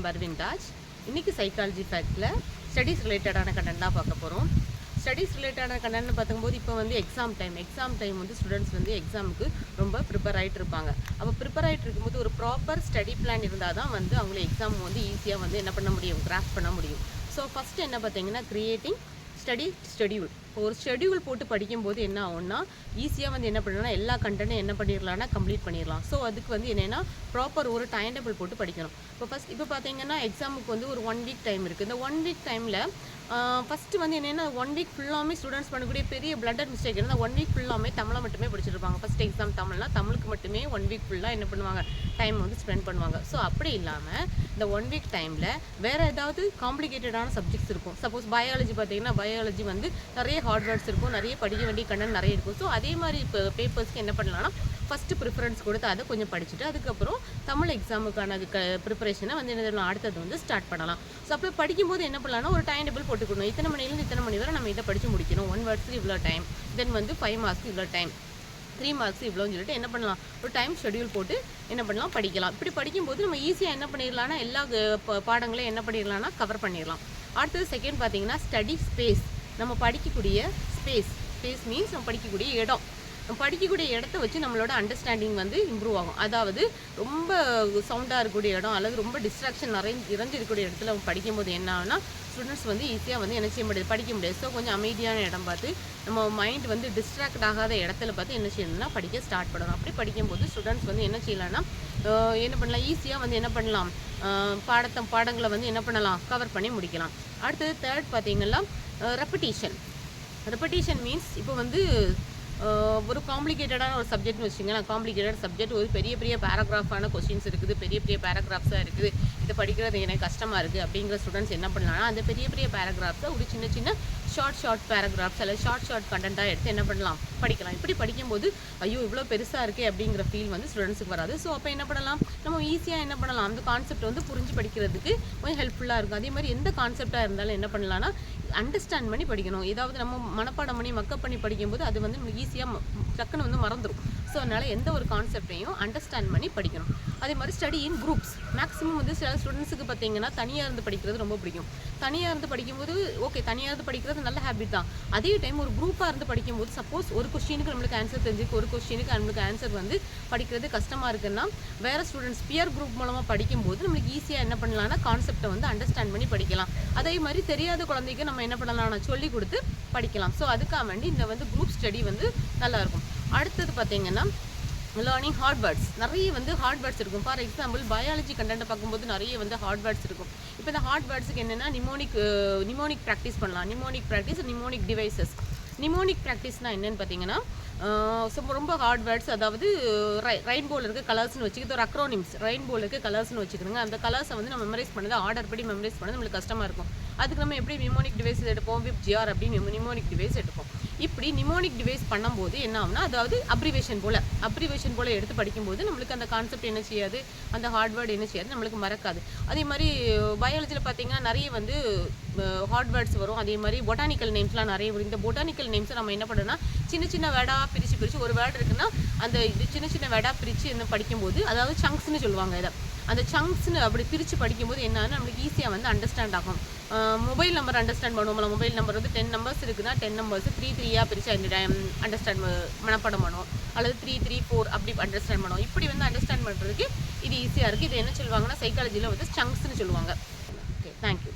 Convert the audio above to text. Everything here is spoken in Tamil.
I'm Arvind Raj. இன்னைக்கு சைக்காலஜி ஃபேக்ட்ல ஸ்டடீஸ் ரிலேட்டடான கண்டென்ட் தான் பார்க்க போகிறோம். ஸ்டடீஸ் ரிலேட்டடான கண்டென்ட்னு பார்க்கும்போது இப்போ வந்து எக்ஸாம் டைம் வந்து ஸ்டூடெண்ட்ஸ் வந்து எக்ஸாமுக்கு ரொம்ப ப்ரிப்பேர் ஆகிட்டு இருப்பாங்க. அப்போ ப்ரிப்பேர் ஆகிட்டு இருக்கும்போது ஒரு ப்ராப்பர் ஸ்டடி பிளான் இருந்தால் தான் வந்து அவங்கள எக்ஸாம் வந்து ஈஸியாக வந்து என்ன பண்ண முடியும், கிராஃப்ட் பண்ண முடியும். ஸோ ஃபஸ்ட்டு என்ன பார்த்தீங்கன்னா, கிரியேட்டிங் ஷெடியூல். இப்போ ஒரு ஷெடியூல் போட்டு படிக்கும்போது என்ன ஆகும்னா, ஈஸியாக வந்து என்ன பண்ணணும்னா எல்லா கண்டென்ட்டும் என்ன பண்ணிடலாம்னா கம்ப்ளீட் பண்ணிடலாம். ஸோ அதுக்கு வந்து என்னென்னா ப்ராப்பர் ஒரு டைம் டேபிள் போட்டு படிக்கணும். இப்போ பார்த்தீங்கன்னா எக்ஸாமுக்கு வந்து ஒரு 1 வீக் டைம் இருக்குது. இந்த 1 வீக் டைமில் ஃபஸ்ட்டு வந்து என்னென்னா 1 வீக் ஃபுல்லாமே ஸ்டூடெண்ட்ஸ் பண்ணக்கூடிய பெரிய பிளண்டர் மிஸ்டேக் இருந்தால் 1 வீக் ஃபுல்லாமே தமிழை மட்டுமே படிச்சிருப்பாங்க. ஃபஸ்ட் எக்ஸாம் தமிழுக்கு மட்டுமே 1 வீக் ஃபுல்லாக என்ன பண்ணுவாங்க, டைம் வந்து ஸ்பெண்ட் பண்ணுவாங்க. ஸோ அப்படி இல்லாமல் இந்த 1 வீக் டைமில் வேறு ஏதாவது காம்ப்ளிகேட்டடான சப்ஜெக்ட்ஸ் இருக்கும். சப்போஸ் பயாலஜி பார்த்தீங்கன்னா, பயாலஜி வந்து நிறைய ஹார்ட் வேர்ட்ஸ் இருக்கும், நிறைய படிக்க வேண்டிய கண்டென்ட் நிறைய இருக்கும். ஸோ அதே மாதிரி இப்போ பேப்பர்ஸ்க்கு என்ன பண்ணலாம்னா, ஃபஸ்ட்டு ப்ரிஃபரன்ஸ் கொடுத்து அதை கொஞ்சம் படிச்சுட்டு அதுக்கப்புறம் தமிழ் எக்ஸாமுக்கான ப்ரிப்பரேஷனை வந்து என்ன அடுத்தது வந்து ஸ்டார்ட் பண்ணலாம். ஸோ அப்போ படிக்கும்போது என்ன பண்ணலாம்னா, ஒரு டைம் டேபிள் போட்டுக்கணும். இத்தனை மணிலேருந்து இத்தனை மணி வரை நம்ம இதை படித்து முடிக்கணும். 1 வேர்ட்ஸ்க்கு இவ்வளோ டைம், தென் வந்து 5 மார்க்ஸ்க்கு இவ்வளோ டைம், 3 மார்க்ஸ் இவ்வளோன்னு சொல்லிட்டு என்ன பண்ணலாம், ஒரு டைம் ஷெடியூல் போட்டு என்ன பண்ணலாம், படிக்கலாம். இப்படி படிக்கும்போது நம்ம ஈஸியாக என்ன பண்ணிடலாம்னா எல்லா பாடங்களையும் என்ன பண்ணிடலாம்னா கவர் பண்ணிடலாம். அடுத்தது செகண்ட் பார்த்தீங்கன்னா ஸ்டடி ஸ்பேஸ். நம்ம படிக்கக்கூடிய ஸ்பேஸ் மீன்ஸ் நம்ம படிக்கக்கூடிய இடம். நம்ம படிக்கக்கூடிய இடத்த வச்சு நம்மளோட அண்டர்ஸ்டாண்டிங் வந்து இம்ப்ரூவ் ஆகும். அதாவது ரொம்ப சவுண்டாக இருக்கக்கூடிய இடம் அல்லது ரொம்ப டிஸ்ட்ராக்ஷன் இருக்கக்கூடிய இடத்துல நம்ம படிக்கும்போது என்ன ஆகுனா, ஸ்டூடெண்ட்ஸ் வந்து ஈஸியாக வந்து என்ன செய்ய முடியாது, படிக்க முடியாது. ஸோ கொஞ்சம் அமைதியான இடம் பார்த்து நம்ம மைண்ட் வந்து டிஸ்ட்ராக்ட் ஆகாத இடத்துல பார்த்து என்ன செய்யணும்னா படிக்க ஸ்டார்ட் பண்ணணும். அப்படி படிக்கும்போது ஸ்டூடெண்ட்ஸ் வந்து என்ன செய்யலாம்னா என்ன பண்ணலாம், ஈஸியாக வந்து என்ன பண்ணலாம், பாடங்களை வந்து என்ன பண்ணலாம், கவர் பண்ணி முடிக்கலாம். அடுத்தது தேர்ட் பார்த்தீங்கன்னா ரெப்படிஷன் மீன்ஸ் இப்போ வந்து ஒரு காம்ப்ளிகேட்டடான ஒரு சப்ஜெக்ட்னு வச்சுங்களேன். காம்ப்ளிகேட்டட் சப்ஜெக்ட், ஒரு பெரிய பேராகிராஃபான கொஸ்டின்ஸ் இருக்குது, பெரிய பேராகிராஃப்ஸாக இருக்குது, இதை படிக்கிறது எனக்கு கஷ்டமாக இருக்குது அப்படிங்கிற ஸ்டூடெண்ட்ஸ் என்ன பண்ணலாம்னா, அந்த பெரிய பேராகிராஃப்ஸை ஒரு சின்ன ஷார்ட் பேராகிராஃப்ஸ் அல்லது ஷார்ட் கண்டென்ட்டாக எடுத்து என்ன பண்ணலாம், படிக்கலாம். இப்படி படிக்கும்போது ஐயோ இவ்வளோ பெருசாக இருக்கே அப்படிங்கிற ஃபீல் வந்து ஸ்டூடெண்ட்ஸுக்கு வராது. ஸோ அப்போ என்ன பண்ணலாம், நம்ம ஈஸியாக என்ன பண்ணலாம், அந்த கான்செப்ட் வந்து புரிஞ்சு படிக்கிறதுக்கு கொஞ்சம் ஹெல்ப்ஃபுல்லாக இருக்கும். அதே மாதிரி எந்த கான்செப்டாக இருந்தாலும் என்ன பண்ணலாம்னா அண்டர்ஸ்டாண்ட் பண்ணி படிக்கணும். ஏதாவது நம்ம மனப்பாடம் பண்ணி மக்கப் பண்ணி படிக்கும்போது அது வந்து நம்ம ஈஸியாக டக்குன்னு வந்து மறந்துடும். ஸோ அதனால் எந்த ஒரு கான்செப்டையும் அண்டர்ஸ்டாண்ட் பண்ணி படிக்கணும். அதே மாதிரி ஸ்டடி இன் குரூப்ஸ். மேக்ஸிமம் வந்து சில ஸ்டூடெண்ட்ஸுக்கு பார்த்தீங்கன்னா தனியாக இருந்து படிக்கிறது ரொம்ப பிடிக்கும். தனியாக இருந்து படிக்கும்போது ஓகே, தனியாக இருந்து படிக்கிறது நல்ல ஹேபிட் தான். அதே டைம் ஒரு குரூப்பாக இருந்து படிக்கும்போது சப்போஸ் ஒரு கொஸ்டினுக்கு நம்மளுக்கு ஆன்சர் தெரிஞ்சுக்கு, ஒரு கொஸ்டினுக்கு நம்மளுக்கு ஆன்சர் வந்து படிக்கிறது கஷ்டமாக இருக்குன்னா வேறு ஸ்டூடெண்ட்ஸ் பியர் குரூப் மூலமாக படிக்கும்போது நம்மளுக்கு ஈஸியாக என்ன பண்ணலாம்னா கான்செப்டை வந்து அண்டர்ஸ்டாண்ட் பண்ணி படிக்கலாம். அதே மாதிரி தெரியாத குழந்தைக்கு நம்ம என்ன பண்ணலாம்னா சொல்லி கொடுத்து படிக்கலாம். ஸோ அதுக்காக வேண்டி இந்த வந்து குரூப் ஸ்டடி வந்து நல்லாயிருக்கும். அடுத்தது பார்த்தீங்கன்னா லேர்னிங் ஹார்ட் வேர்ட்ஸ். நிறைய வந்து ஹார்ட் வேர்ட்ஸ் இருக்கும். ஃபார் எக்ஸாம்பிள் பயாலஜி கண்டென்ட்டை பார்க்கும்போது நிறைய வந்து ஹார்ட் வேர்ட்ஸ் இருக்கும். இப்போ இந்த ஹார்ட் வேர்ட்ஸுக்கு என்னென்னா நிமோனிக் ப்ராக்டிஸ் பண்ணலாம். Mnemonic devices. நிமோனிக் ப்ராக்டிஸ்னால் என்னென்னு பார்த்தீங்கன்னா, ரொம்ப ஹார்ட் வேர்ட்ஸ், அதாவது ரெயின்போவில் இருக்க கலர்ஸ்னு வச்சுக்கிது, ஒரு அக்ரோனிம்ஸ். ரெயின்போவில் இருக்க கலர்ஸ்னு வச்சுக்கிறோங்க. அந்த கலர்ஸை வந்து நம்ம மெமரைஸ் பண்ணது ஆர்டர் படி மெமரைஸ் பண்ணது நம்மளுக்கு கஷ்டமாக இருக்கும். அதுக்கு நம்ம எப்படி நிமோனிக் டிவைஸ் எடுப்போம், WIPGR அப்படின்னு நிமோனிக் டிவைஸ் எடுப்போம். இப்படி நிமோனிக் டிவைஸ் பண்ணும்போது என்ன ஆகும்னா, அதாவது அப்ரிவேஷன் போல் எடுத்து படிக்கும்போது நம்மளுக்கு அந்த கான்செப்ட் என்ன செய்யாது, அந்த ஹார்ட்வேர்டு என்ன செய்யாது, நம்மளுக்கு மறக்காது. அதே மாதிரி பயாலஜியில் பார்த்தீங்கன்னா நிறைய வந்து ஹார்ட் வேர்ட்ஸ் வரும். அதே மாதிரி பொட்டானிக்கல் நேம்ஸ்லாம் நிறைய வரும். இந்த பொட்டானிக்கல் நேம்ஸை நம்ம என்ன பண்ணணும்னா சின்ன வேர்டாக பிரித்து ஒரு வேர்டு இருக்குன்னா அந்த இது சின்ன வேர்டாக பிரித்து என்ன படிக்கும்போது, அதாவது சங்க்ஸ்னு சொல்லுவாங்க இதை, அந்த சங்க்ஸ்னு அப்படி பிரித்து படிக்கும்போது என்னன்னா நம்மளுக்கு ஈஸியாக வந்து அண்டர்ஸ்டாண்ட் ஆகும். மொபைல் நம்பர் அண்டர்ஸ்டாண்ட் பண்ணுவோம்ல, மொபைல் நம்பர் வந்து 10 நம்பர்ஸ் இருக்குன்னா 10 நம்பர்ஸ் 3 பிரித்து அண்டர்ஸ்டாண்ட் மனப்பாடம் பண்ணுவோம், அல்லது 3 4 அப்படி அண்டர்ஸ்டாண்ட் பண்ணுவோம். இப்படி வந்து அண்டர்ஸ்டாண்ட் பண்ணுறதுக்கு இது ஈஸியாக இருக்குது. இது என்ன சொல்லுவாங்கன்னா சைக்காலஜியில் வந்து சங்க்ஸ்னு சொல்லுவாங்க. Okay, thank you.